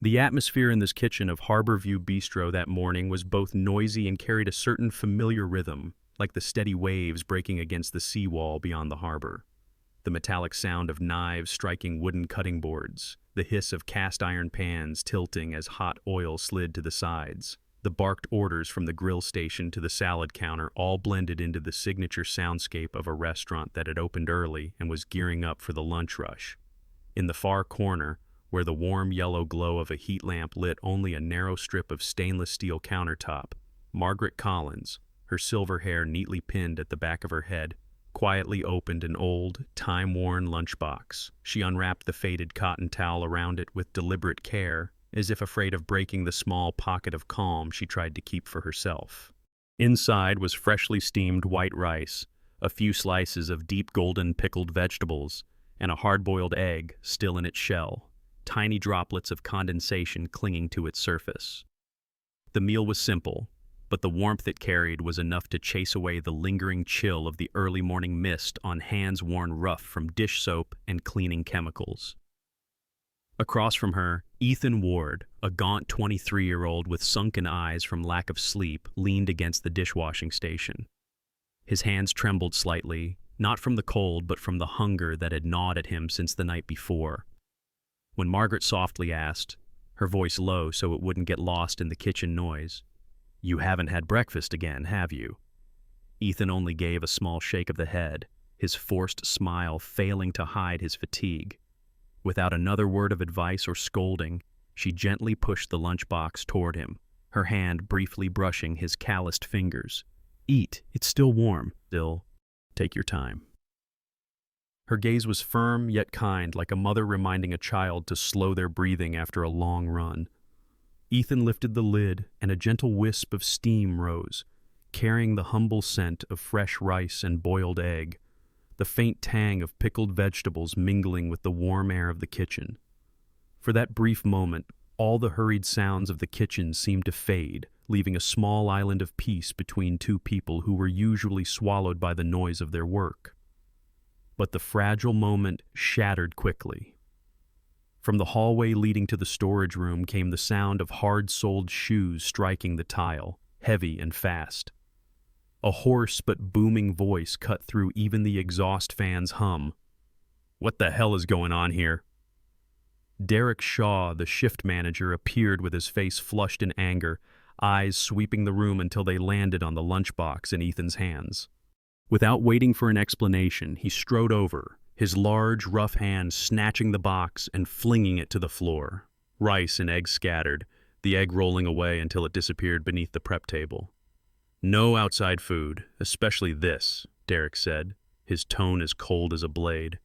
The atmosphere in this kitchen of Harborview Bistro that morning was both noisy and carried a certain familiar rhythm, like the steady waves breaking against the seawall beyond the harbor. The metallic sound of knives striking wooden cutting boards, the hiss of cast iron pans tilting as hot oil slid to the sides, the barked orders from the grill station to the salad counter all blended into the signature soundscape of a restaurant that had opened early and was gearing up for the lunch rush. In the far corner, where the warm yellow glow of a heat lamp lit only a narrow strip of stainless steel countertop, Margaret Collins, her silver hair neatly pinned at the back of her head, quietly opened an old, time-worn lunchbox. She unwrapped the faded cotton towel around it with deliberate care, as if afraid of breaking the small pocket of calm she tried to keep for herself. Inside was freshly steamed white rice, a few slices of deep golden pickled vegetables, and a hard-boiled egg still in its shell, tiny droplets of condensation clinging to its surface. The meal was simple, but the warmth it carried was enough to chase away the lingering chill of the early morning mist on hands worn rough from dish soap and cleaning chemicals. Across from her, Ethan Ward, a gaunt 23-year-old with sunken eyes from lack of sleep, leaned against the dishwashing station. His hands trembled slightly, not from the cold but from the hunger that had gnawed at him since the night before. When Margaret softly asked, her voice low so it wouldn't get lost in the kitchen noise, "You haven't had breakfast again, have you?" Ethan only gave a small shake of the head, his forced smile failing to hide his fatigue. Without another word of advice or scolding, she gently pushed the lunchbox toward him, her hand briefly brushing his calloused fingers. "Eat, it's still warm. Still, take your time." Her gaze was firm yet kind, like a mother reminding a child to slow their breathing after a long run. Ethan lifted the lid, and a gentle wisp of steam rose, carrying the humble scent of fresh rice and boiled egg, the faint tang of pickled vegetables mingling with the warm air of the kitchen. For that brief moment, all the hurried sounds of the kitchen seemed to fade, leaving a small island of peace between two people who were usually swallowed by the noise of their work. But the fragile moment shattered quickly. From the hallway leading to the storage room came the sound of hard-soled shoes striking the tile, heavy and fast. A hoarse but booming voice cut through even the exhaust fan's hum. "What the hell is going on here?" Derek Shaw, the shift manager, appeared with his face flushed in anger, eyes sweeping the room until they landed on the lunchbox in Ethan's hands. Without waiting for an explanation, he strode over, his large, rough hand snatching the box and flinging it to the floor. Rice and eggs scattered, the egg rolling away until it disappeared beneath the prep table. "No outside food, especially this," Derek said, his tone as cold as a blade.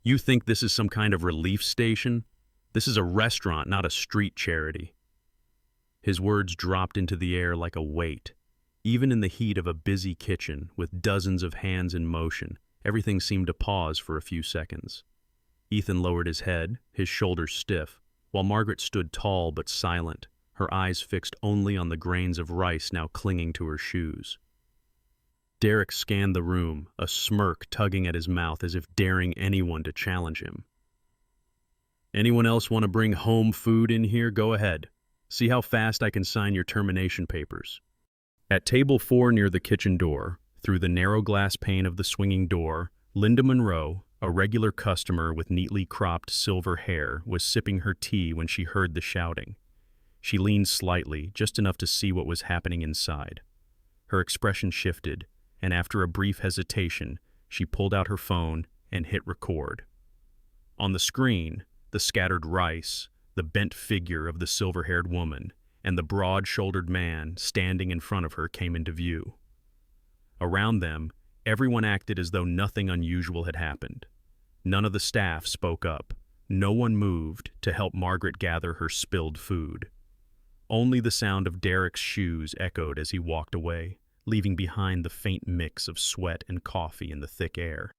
"You think this is some kind of relief station? This is a restaurant, not a street charity." His words dropped into the air like a weight. Even in the heat of a busy kitchen, with dozens of hands in motion, everything seemed to pause for a few seconds. Ethan lowered his head, his shoulders stiff, while Margaret stood tall but silent, her eyes fixed only on the grains of rice now clinging to her shoes. Derek scanned the room, a smirk tugging at his mouth as if daring anyone to challenge him. "Anyone else want to bring home food in here? Go ahead. See how fast I can sign your termination papers." At table 4 near the kitchen door, through the narrow glass pane of the swinging door, Linda Monroe, a regular customer with neatly cropped silver hair, was sipping her tea when she heard the shouting. She leaned slightly, just enough to see what was happening inside. Her expression shifted, and after a brief hesitation, she pulled out her phone and hit record. On the screen, the scattered rice, the bent figure of the silver-haired woman, and the broad-shouldered man standing in front of her came into view. Around them, everyone acted as though nothing unusual had happened. None of the staff spoke up. No one moved to help Margaret gather her spilled food. Only the sound of Derek's shoes echoed as he walked away, leaving behind the faint mix of sweat and coffee in the thick air.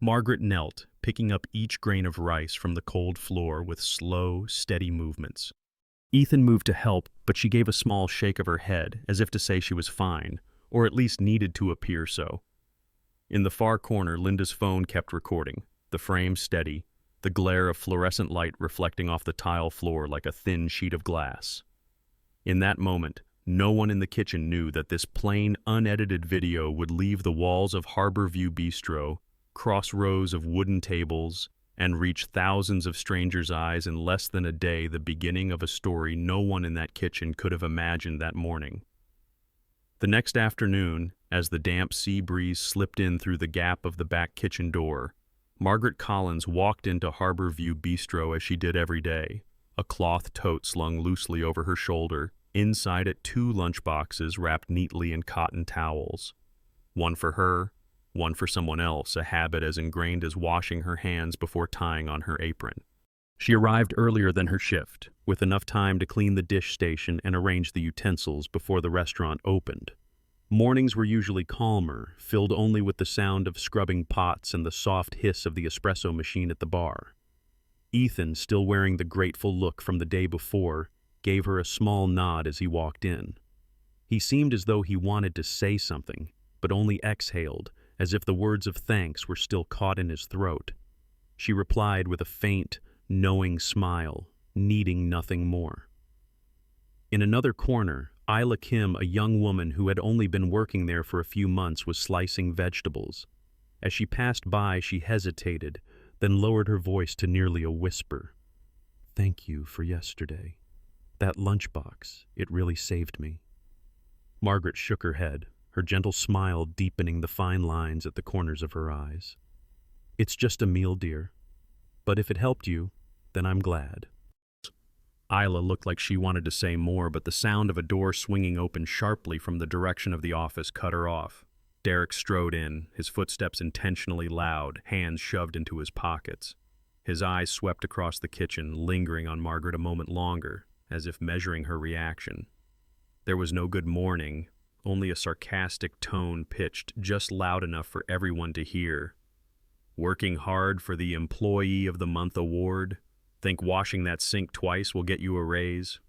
Margaret knelt, picking up each grain of rice from the cold floor with slow, steady movements. Ethan moved to help, but she gave a small shake of her head, as if to say she was fine, or at least needed to appear so. In the far corner, Linda's phone kept recording, the frame steady, the glare of fluorescent light reflecting off the tile floor like a thin sheet of glass. In that moment, no one in the kitchen knew that this plain, unedited video would leave the walls of Harborview Bistro, cross rows of wooden tables, and reach thousands of strangers' eyes in less than a day, the beginning of a story no one in that kitchen could have imagined that morning. The next afternoon, as the damp sea breeze slipped in through the gap of the back kitchen door, Margaret Collins walked into Harborview Bistro as she did every day, a cloth tote slung loosely over her shoulder, inside it 2 lunchboxes wrapped neatly in cotton towels. One for her, one for someone else, a habit as ingrained as washing her hands before tying on her apron. She arrived earlier than her shift, with enough time to clean the dish station and arrange the utensils before the restaurant opened. Mornings were usually calmer, filled only with the sound of scrubbing pots and the soft hiss of the espresso machine at the bar. Ethan, still wearing the grateful look from the day before, gave her a small nod as he walked in. He seemed as though he wanted to say something, but only exhaled, as if the words of thanks were still caught in his throat. She replied with a faint, knowing smile, needing nothing more. In another corner, Isla Kim, a young woman who had only been working there for a few months, was slicing vegetables. As she passed by, she hesitated, then lowered her voice to nearly a whisper. "Thank you for yesterday. That lunchbox, it really saved me." Margaret shook her head, her gentle smile deepening the fine lines at the corners of her eyes. "It's just a meal, dear. But if it helped you, then I'm glad." Isla looked like she wanted to say more, but the sound of a door swinging open sharply from the direction of the office cut her off. Derek strode in, his footsteps intentionally loud, hands shoved into his pockets. His eyes swept across the kitchen, lingering on Margaret a moment longer, as if measuring her reaction. There was no good morning, only a sarcastic tone pitched just loud enough for everyone to hear. "Working hard for the Employee of the Month award? Think washing that sink twice will get you a raise?"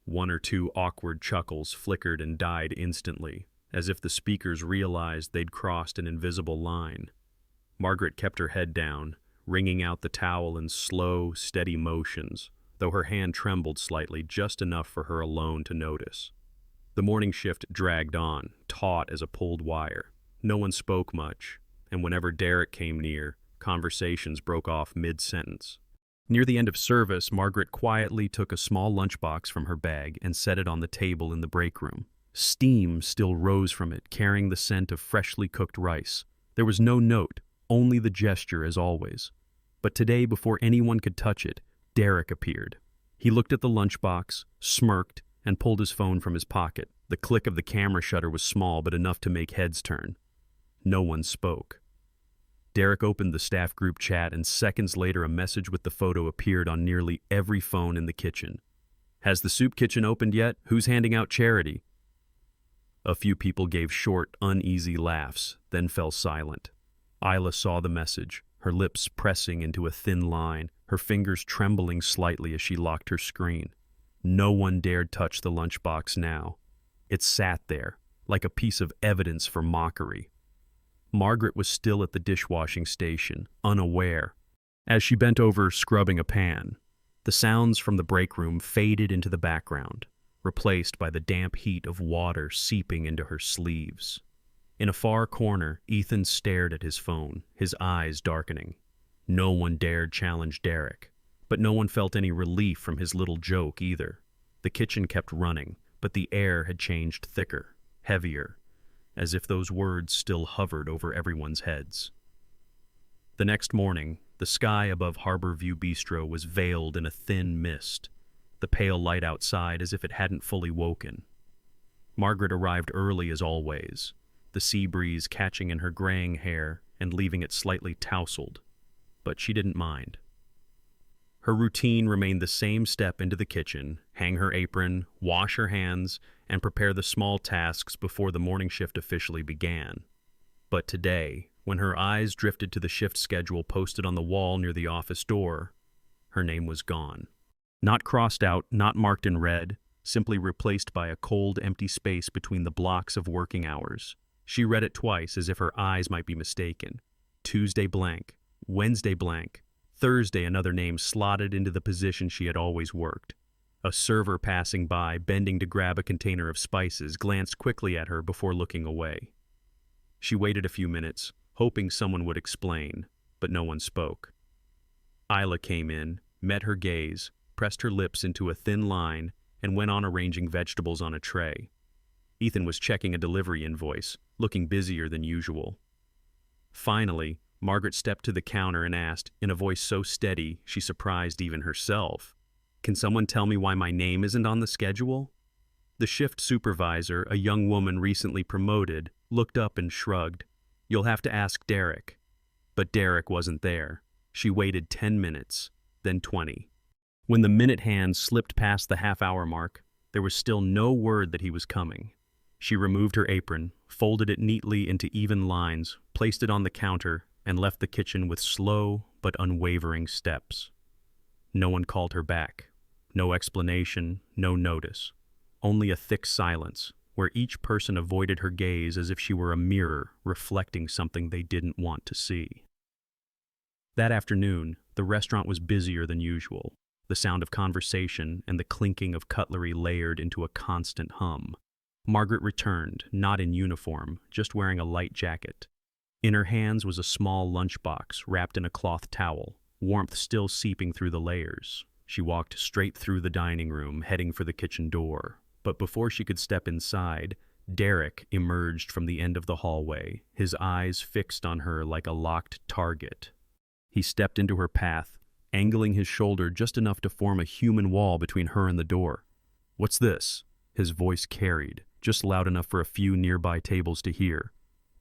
1 or 2 awkward chuckles flickered and died instantly, as if the speakers realized they'd crossed an invisible line. Margaret kept her head down, wringing out the towel in slow, steady motions, though her hand trembled slightly, just enough for her alone to notice. The morning shift dragged on, taut as a pulled wire. No one spoke much, and whenever Derek came near, conversations broke off mid-sentence. Near the end of service, Margaret quietly took a small lunchbox from her bag and set it on the table in the break room. Steam still rose from it, carrying the scent of freshly cooked rice. There was no note, only the gesture as always. But today, before anyone could touch it, Derek appeared. He looked at the lunchbox, smirked, and pulled his phone from his pocket. The click of the camera shutter was small, but enough to make heads turn. No one spoke. Derek opened the staff group chat, and seconds later a message with the photo appeared on nearly every phone in the kitchen. "Has the soup kitchen opened yet? Who's handing out charity?" A few people gave short, uneasy laughs, then fell silent. Isla saw the message, her lips pressing into a thin line, her fingers trembling slightly as she locked her screen. No one dared touch the lunchbox now. It sat there, like a piece of evidence for mockery. Margaret was still at the dishwashing station, unaware. As she bent over scrubbing a pan, the sounds from the break room faded into the background, replaced by the damp heat of water seeping into her sleeves. In a far corner, Ethan stared at his phone, his eyes darkening. No one dared challenge Derek, but no one felt any relief from his little joke either. The kitchen kept running, but the air had changed thicker, heavier, as if those words still hovered over everyone's heads. The next morning, the sky above Harborview Bistro was veiled in a thin mist, the pale light outside as if it hadn't fully woken. Margaret arrived early as always, the sea breeze catching in her graying hair and leaving it slightly tousled, but she didn't mind. Her routine remained the same: step into the kitchen, hang her apron, wash her hands, and prepare the small tasks before the morning shift officially began. But today, when her eyes drifted to the shift schedule posted on the wall near the office door, her name was gone. Not crossed out, not marked in red, simply replaced by a cold, empty space between the blocks of working hours. She read it twice as if her eyes might be mistaken. Tuesday blank, Wednesday blank. Thursday, another name slotted into the position she had always worked. A server passing by, bending to grab a container of spices, glanced quickly at her before looking away. She waited a few minutes, hoping someone would explain, but no one spoke. Isla came in, met her gaze, pressed her lips into a thin line, and went on arranging vegetables on a tray. Ethan was checking a delivery invoice, looking busier than usual. Finally, Margaret stepped to the counter and asked, in a voice so steady she surprised even herself, "Can someone tell me why my name isn't on the schedule?" The shift supervisor, a young woman recently promoted, looked up and shrugged. "You'll have to ask Derek." But Derek wasn't there. She waited 10 minutes, then 20. When the minute hand slipped past the half-hour mark, there was still no word that he was coming. She removed her apron, folded it neatly into even lines, placed it on the counter, and left the kitchen with slow but unwavering steps. No one called her back. No explanation, no notice. Only a thick silence, where each person avoided her gaze as if she were a mirror reflecting something they didn't want to see. That afternoon, the restaurant was busier than usual. The sound of conversation and the clinking of cutlery layered into a constant hum. Margaret returned, not in uniform, just wearing a light jacket. In her hands was a small lunchbox wrapped in a cloth towel, warmth still seeping through the layers. She walked straight through the dining room, heading for the kitchen door. But before she could step inside, Derek emerged from the end of the hallway, his eyes fixed on her like a locked target. He stepped into her path, angling his shoulder just enough to form a human wall between her and the door. "What's this?" His voice carried, just loud enough for a few nearby tables to hear.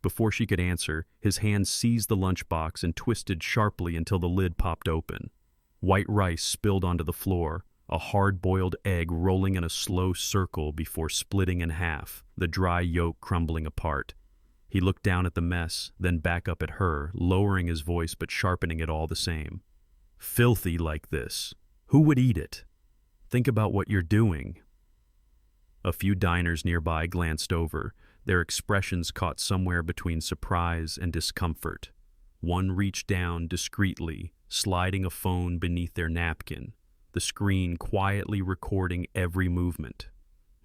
Before she could answer, his hand seized the lunchbox and twisted sharply until the lid popped open. White rice spilled onto the floor, a hard-boiled egg rolling in a slow circle before splitting in half, the dry yolk crumbling apart. He looked down at the mess, then back up at her, lowering his voice but sharpening it all the same. "Filthy like this. Who would eat it? Think about what you're doing." A few diners nearby glanced over, their expressions caught somewhere between surprise and discomfort. One reached down discreetly, sliding a phone beneath their napkin, the screen quietly recording every movement.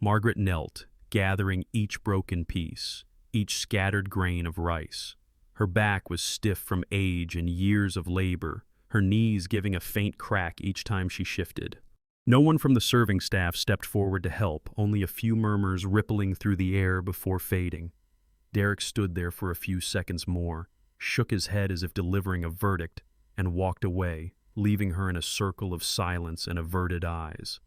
Margaret knelt, gathering each broken piece, each scattered grain of rice. Her back was stiff from age and years of labor, her knees giving a faint crack each time she shifted. No one from the serving staff stepped forward to help, only a few murmurs rippling through the air before fading. Derek stood there for a few seconds more, shook his head as if delivering a verdict, and walked away, leaving her in a circle of silence and averted eyes.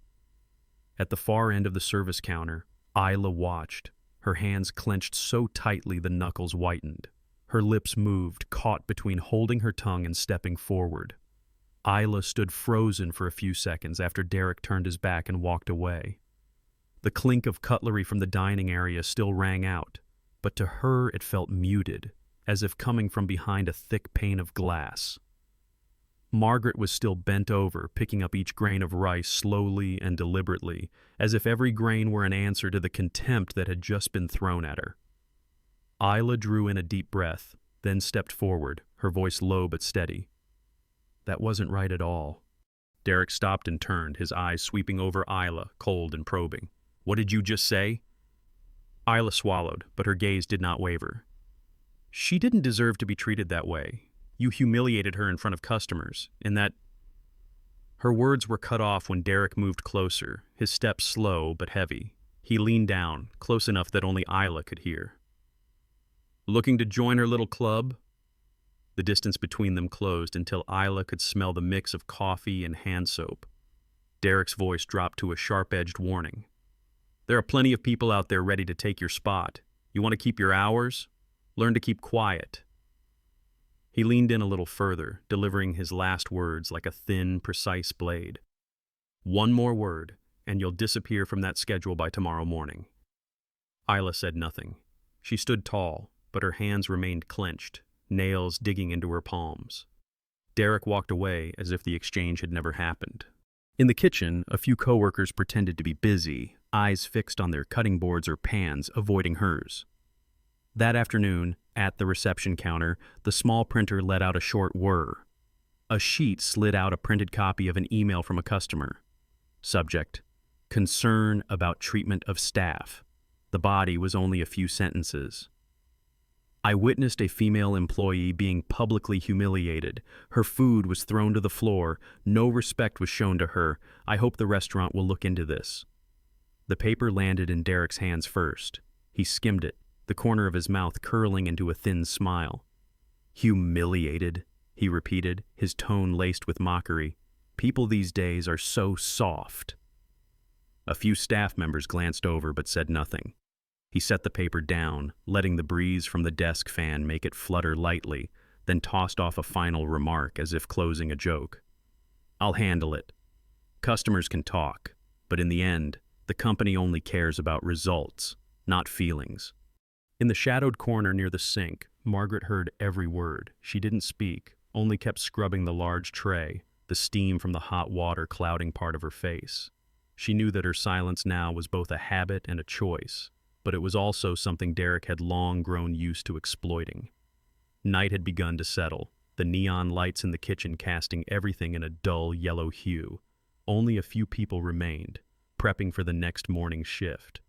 At the far end of the service counter, Isla watched, her hands clenched so tightly the knuckles whitened. Her lips moved, caught between holding her tongue and stepping forward. Isla stood frozen for a few seconds after Derek turned his back and walked away. The clink of cutlery from the dining area still rang out, but to her it felt muted, as if coming from behind a thick pane of glass. Margaret was still bent over, picking up each grain of rice slowly and deliberately, as if every grain were an answer to the contempt that had just been thrown at her. Isla drew in a deep breath, then stepped forward, her voice low but steady. "That wasn't right at all." Derek stopped and turned, his eyes sweeping over Isla, cold and probing. "What did you just say?" Isla swallowed, but her gaze did not waver. "She didn't deserve to be treated that way. You humiliated her in front of customers, in that—" Her words were cut off when Derek moved closer, his steps slow but heavy. He leaned down, close enough that only Isla could hear. "Looking to join her little club?" The distance between them closed until Isla could smell the mix of coffee and hand soap. Derek's voice dropped to a sharp-edged warning. "There are plenty of people out there ready to take your spot. You want to keep your hours? Learn to keep quiet." He leaned in a little further, delivering his last words like a thin, precise blade. "One more word, and you'll disappear from that schedule by tomorrow morning." Isla said nothing. She stood tall, but her hands remained clenched, nails digging into her palms. Derek walked away as if the exchange had never happened. In the kitchen, a few coworkers pretended to be busy, eyes fixed on their cutting boards or pans, avoiding hers. That afternoon, at the reception counter, the small printer let out a short whir. A sheet slid out a printed copy of an email from a customer. Subject: concern about treatment of staff. The body was only a few sentences. I witnessed a female employee being publicly humiliated. Her food was thrown to the floor. No respect was shown to her. I hope the restaurant will look into this. The paper landed in Derek's hands first. He skimmed it, the corner of his mouth curling into a thin smile. Humiliated, he repeated, his tone laced with mockery. People these days are so soft. A few staff members glanced over but said nothing. He set the paper down, letting the breeze from the desk fan make it flutter lightly, then tossed off a final remark as if closing a joke. I'll handle it. Customers can talk, but in the end, the company only cares about results, not feelings. In the shadowed corner near the sink, Margaret heard every word. She didn't speak, only kept scrubbing the large tray, the steam from the hot water clouding part of her face. She knew that her silence now was both a habit and a choice, but it was also something Derek had long grown used to exploiting. Night had begun to settle, the neon lights in the kitchen casting everything in a dull yellow hue. Only a few people remained, prepping for the next morning's shift.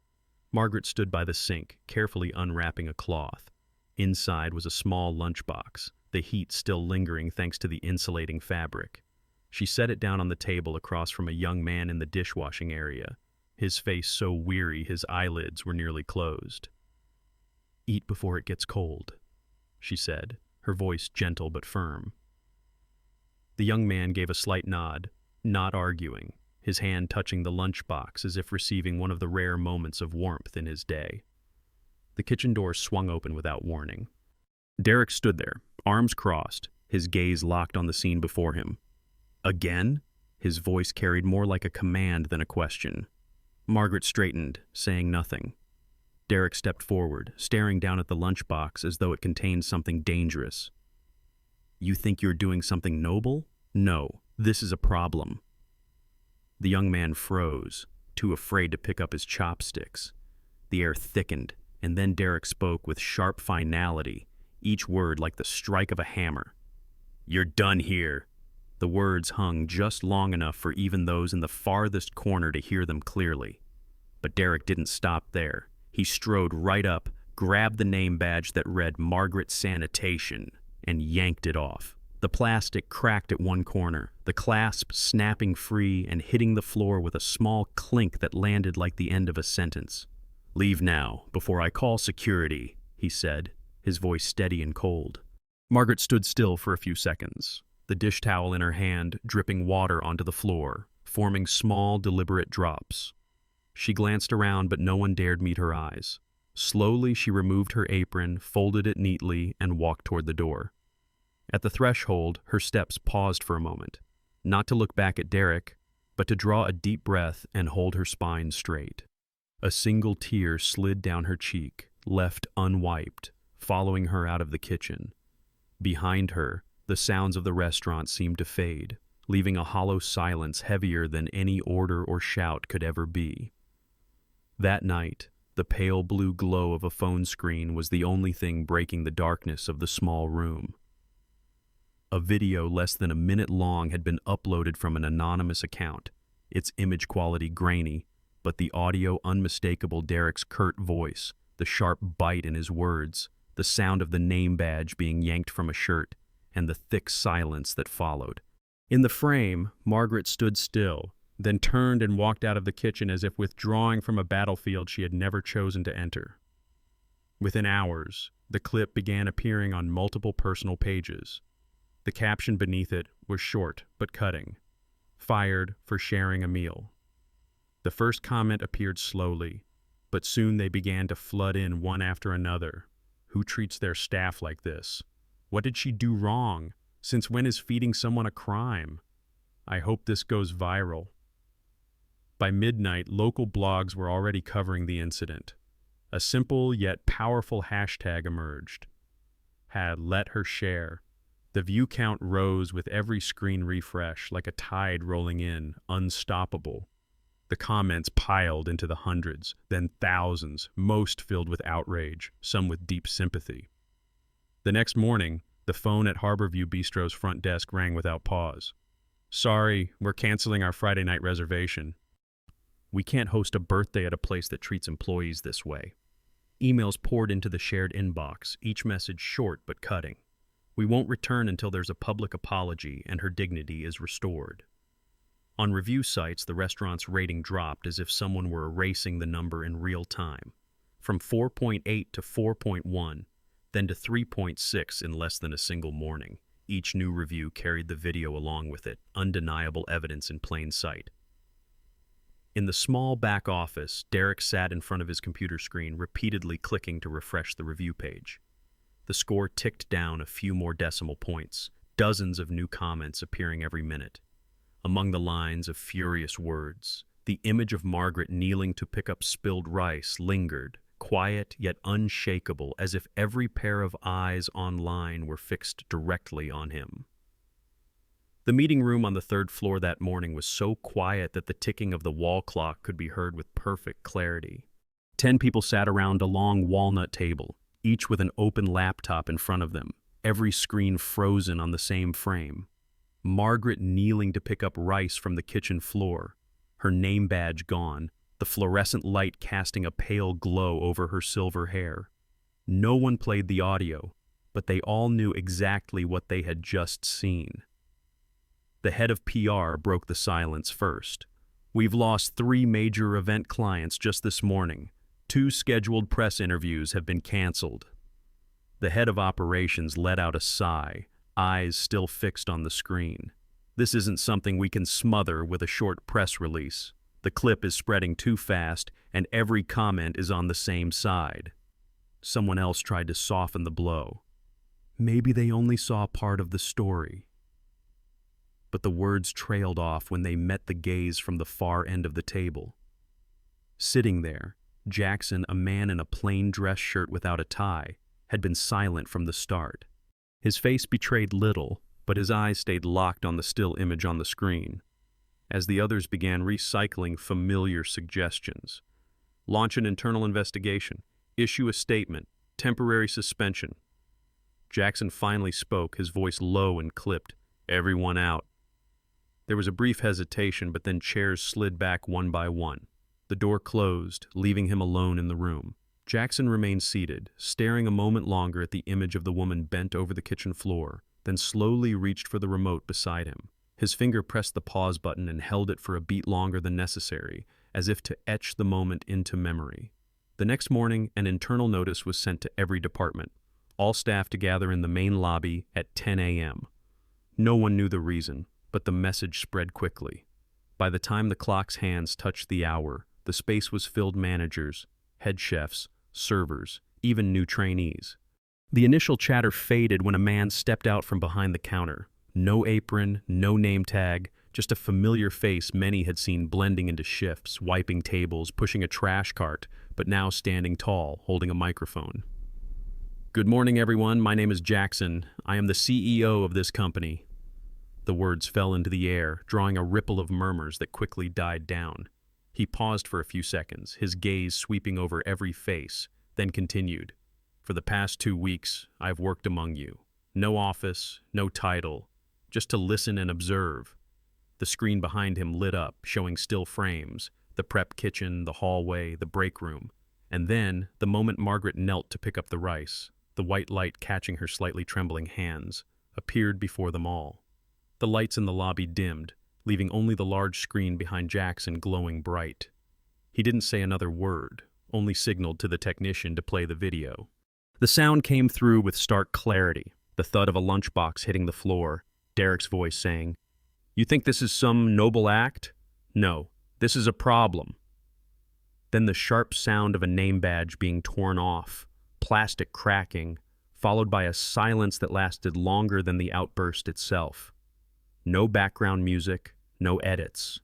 Margaret stood by the sink, carefully unwrapping a cloth. Inside was a small lunchbox, the heat still lingering thanks to the insulating fabric. She set it down on the table across from a young man in the dishwashing area, his face so weary his eyelids were nearly closed. Eat before it gets cold, she said, her voice gentle but firm. The young man gave a slight nod, not arguing, his hand touching the lunchbox as if receiving one of the rare moments of warmth in his day. The kitchen door swung open without warning. Derek stood there, arms crossed, his gaze locked on the scene before him. Again? His voice carried more like a command than a question. Margaret straightened, saying nothing. Derek stepped forward, staring down at the lunchbox as though it contained something dangerous. You think you're doing something noble? No, this is a problem. The young man froze, too afraid to pick up his chopsticks. The air thickened, and then Derek spoke with sharp finality, each word like the strike of a hammer. You're done here. The words hung just long enough for even those in the farthest corner to hear them clearly. But Derek didn't stop there. He strode right up, grabbed the name badge that read Margaret Sanitation, and yanked it off. The plastic cracked at one corner, the clasp snapping free and hitting the floor with a small clink that landed like the end of a sentence. Leave now, before I call security, he said, his voice steady and cold. Margaret stood still for a few seconds, the dish towel in her hand dripping water onto the floor, forming small, deliberate drops. She glanced around, but no one dared meet her eyes. Slowly, she removed her apron, folded it neatly, and walked toward the door. At the threshold, her steps paused for a moment, not to look back at Derek, but to draw a deep breath and hold her spine straight. A single tear slid down her cheek, left unwiped, following her out of the kitchen. Behind her, the sounds of the restaurant seemed to fade, leaving a hollow silence heavier than any order or shout could ever be. That night, the pale blue glow of a phone screen was the only thing breaking the darkness of the small room. A video less than a minute long had been uploaded from an anonymous account, its image quality grainy, but the audio unmistakable. Derek's curt voice, the sharp bite in his words, the sound of the name badge being yanked from a shirt, and the thick silence that followed. In the frame, Margaret stood still, then turned and walked out of the kitchen as if withdrawing from a battlefield she had never chosen to enter. Within hours, the clip began appearing on multiple personal pages. The caption beneath it was short but cutting. Fired for sharing a meal. The first comment appeared slowly, but soon they began to flood in one after another. Who treats their staff like this? What did she do wrong? Since when is feeding someone a crime? I hope this goes viral. By midnight, local blogs were already covering the incident. A simple yet powerful hashtag emerged. Had let her share. The view count rose with every screen refresh like a tide rolling in, unstoppable. The comments piled into the hundreds, then thousands, most filled with outrage, some with deep sympathy. The next morning, the phone at Harborview Bistro's front desk rang without pause. "Sorry, we're canceling our Friday night reservation. We can't host a birthday at a place that treats employees this way." Emails poured into the shared inbox, each message short but cutting. "We won't return until there's a public apology and her dignity is restored." On review sites, the restaurant's rating dropped as if someone were erasing the number in real time. From 4.8 to 4.1, then to 3.6 in less than a single morning. Each new review carried the video along with it, undeniable evidence in plain sight. In the small back office, Derek sat in front of his computer screen, repeatedly clicking to refresh the review page. The score ticked down a few more decimal points, dozens of new comments appearing every minute. Among the lines of furious words, the image of Margaret kneeling to pick up spilled rice lingered, quiet yet unshakable, as if every pair of eyes online were fixed directly on him. The meeting room on the third floor that morning was so quiet that the ticking of the wall clock could be heard with perfect clarity. 10 people sat around a long walnut table, each with an open laptop in front of them, every screen frozen on the same frame. Margaret kneeling to pick up rice from the kitchen floor, her name badge gone, the fluorescent light casting a pale glow over her silver hair. No one played the audio, but they all knew exactly what they had just seen. The head of PR broke the silence first. "We've lost 3 major event clients just this morning. 2 scheduled press interviews have been canceled." The head of operations let out a sigh, eyes still fixed on the screen. "This isn't something we can smother with a short press release. The clip is spreading too fast, and every comment is on the same side." Someone else tried to soften the blow. "Maybe they only saw part of the story." But the words trailed off when they met the gaze from the far end of the table. Sitting there, Jackson, a man in a plain dress shirt without a tie, had been silent from the start. His face betrayed little, but his eyes stayed locked on the still image on the screen. As the others began recycling familiar suggestions. "Launch an internal investigation. Issue a statement. Temporary suspension." Jackson finally spoke, his voice low and clipped. "Everyone out." There was a brief hesitation, but then chairs slid back one by one. The door closed, leaving him alone in the room. Jackson remained seated, staring a moment longer at the image of the woman bent over the kitchen floor, then slowly reached for the remote beside him. His finger pressed the pause button and held it for a beat longer than necessary, as if to etch the moment into memory. The next morning, an internal notice was sent to every department, all staff to gather in the main lobby at 10 a.m. No one knew the reason, but the message spread quickly. By the time the clock's hands touched the hour, the space was filled managers, head chefs, servers, even new trainees. The initial chatter faded when a man stepped out from behind the counter. No apron, no name tag, just a familiar face many had seen blending into shifts, wiping tables, pushing a trash cart, but now standing tall, holding a microphone. "Good morning, everyone. My name is Jackson. I am the CEO of this company." The words fell into the air, drawing a ripple of murmurs that quickly died down. He paused for a few seconds, his gaze sweeping over every face, then continued. "For the past 2 weeks, I've worked among you. No office, no title, just to listen and observe." The screen behind him lit up, showing still frames, the prep kitchen, the hallway, the break room. And then, the moment Margaret knelt to pick up the rice, the white light catching her slightly trembling hands, appeared before them all. The lights in the lobby dimmed, leaving only the large screen behind Jackson glowing bright. He didn't say another word, only signaled to the technician to play the video. The sound came through with stark clarity, the thud of a lunchbox hitting the floor, Derek's voice saying, "You think this is some noble act? No, this is a problem." Then the sharp sound of a name badge being torn off, plastic cracking, followed by a silence that lasted longer than the outburst itself. No background music, no edits.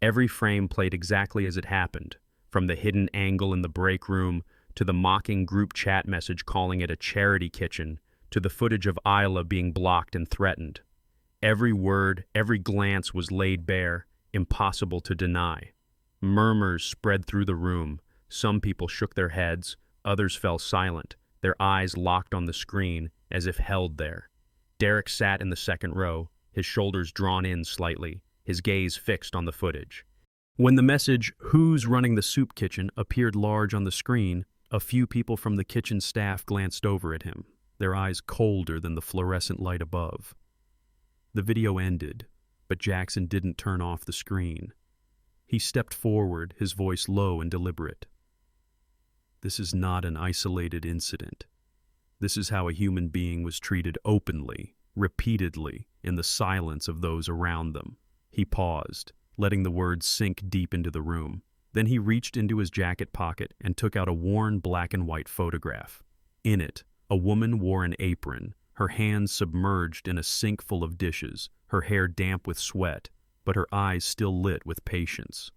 Every frame played exactly as it happened, from the hidden angle in the break room to the mocking group chat message calling it a charity kitchen, to the footage of Isla being blocked and threatened. Every word, every glance was laid bare, impossible to deny. Murmurs spread through the room. Some people shook their heads, others fell silent, their eyes locked on the screen as if held there. Derek sat in the second row, his shoulders drawn in slightly, his gaze fixed on the footage. When the message, "Who's running the soup kitchen?" appeared large on the screen, a few people from the kitchen staff glanced over at him, their eyes colder than the fluorescent light above. The video ended, but Jackson didn't turn off the screen. He stepped forward, his voice low and deliberate. This is not an isolated incident. This is how a human being was treated openly, repeatedly, in the silence of those around them. He paused, letting the words sink deep into the room. Then he reached into his jacket pocket and took out a worn black and white photograph. In it, a woman wore an apron, her hands submerged in a sink full of dishes, her hair damp with sweat, but her eyes still lit with patience.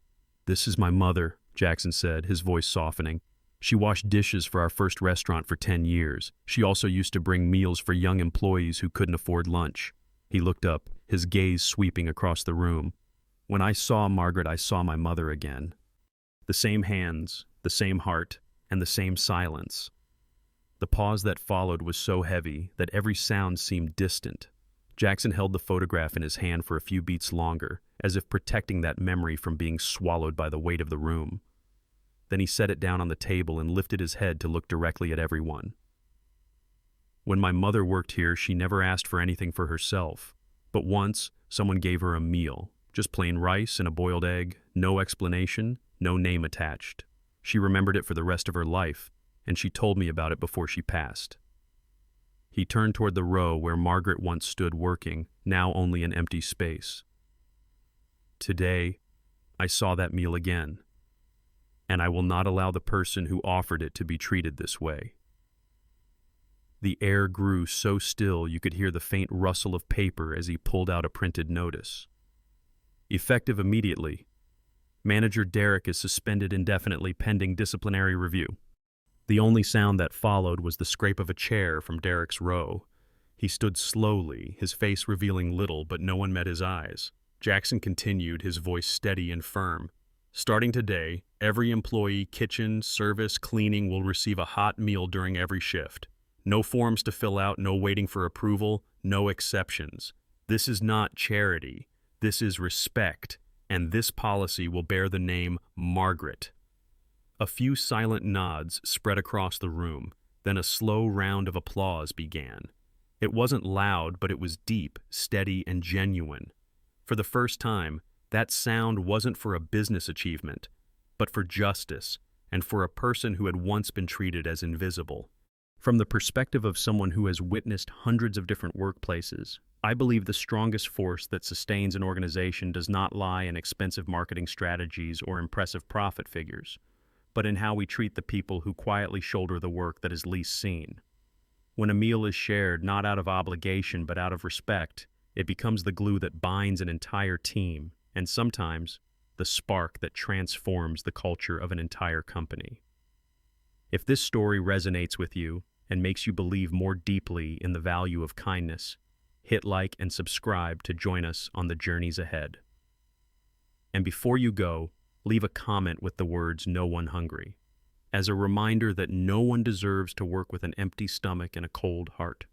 "This is my mother," Jackson said, his voice softening. "She washed dishes for our first restaurant for 10 years. She also used to bring meals for young employees who couldn't afford lunch." He looked up, his gaze sweeping across the room. "When I saw Margaret, I saw my mother again. The same hands, the same heart, and the same silence." The pause that followed was so heavy that every sound seemed distant. Jackson held the photograph in his hand for a few beats longer, as if protecting that memory from being swallowed by the weight of the room. Then he set it down on the table and lifted his head to look directly at everyone. "When my mother worked here, she never asked for anything for herself. But once, someone gave her a meal, just plain rice and a boiled egg, no explanation, no name attached. She remembered it for the rest of her life, and she told me about it before she passed." He turned toward the row where Margaret once stood working, now only an empty space. "Today, I saw that meal again, and I will not allow the person who offered it to be treated this way." The air grew so still you could hear the faint rustle of paper as he pulled out a printed notice. "Effective immediately. Manager Derek is suspended indefinitely pending disciplinary review." The only sound that followed was the scrape of a chair from Derek's row. He stood slowly, his face revealing little, but no one met his eyes. Jackson continued, his voice steady and firm. "Starting today, every employee, kitchen, service, cleaning will receive a hot meal during every shift. No forms to fill out, no waiting for approval, no exceptions. This is not charity. This is respect, and this policy will bear the name Margaret." A few silent nods spread across the room, then a slow round of applause began. It wasn't loud, but it was deep, steady, and genuine. For the first time, that sound wasn't for a business achievement, but for justice, and for a person who had once been treated as invisible. From the perspective of someone who has witnessed hundreds of different workplaces, I believe the strongest force that sustains an organization does not lie in expensive marketing strategies or impressive profit figures, but in how we treat the people who quietly shoulder the work that is least seen. When a meal is shared not out of obligation but out of respect, it becomes the glue that binds an entire team, and sometimes the spark that transforms the culture of an entire company. If this story resonates with you and makes you believe more deeply in the value of kindness, hit like and subscribe to join us on the journeys ahead. And before you go, leave a comment with the words "No one hungry," as a reminder that no one deserves to work with an empty stomach and a cold heart.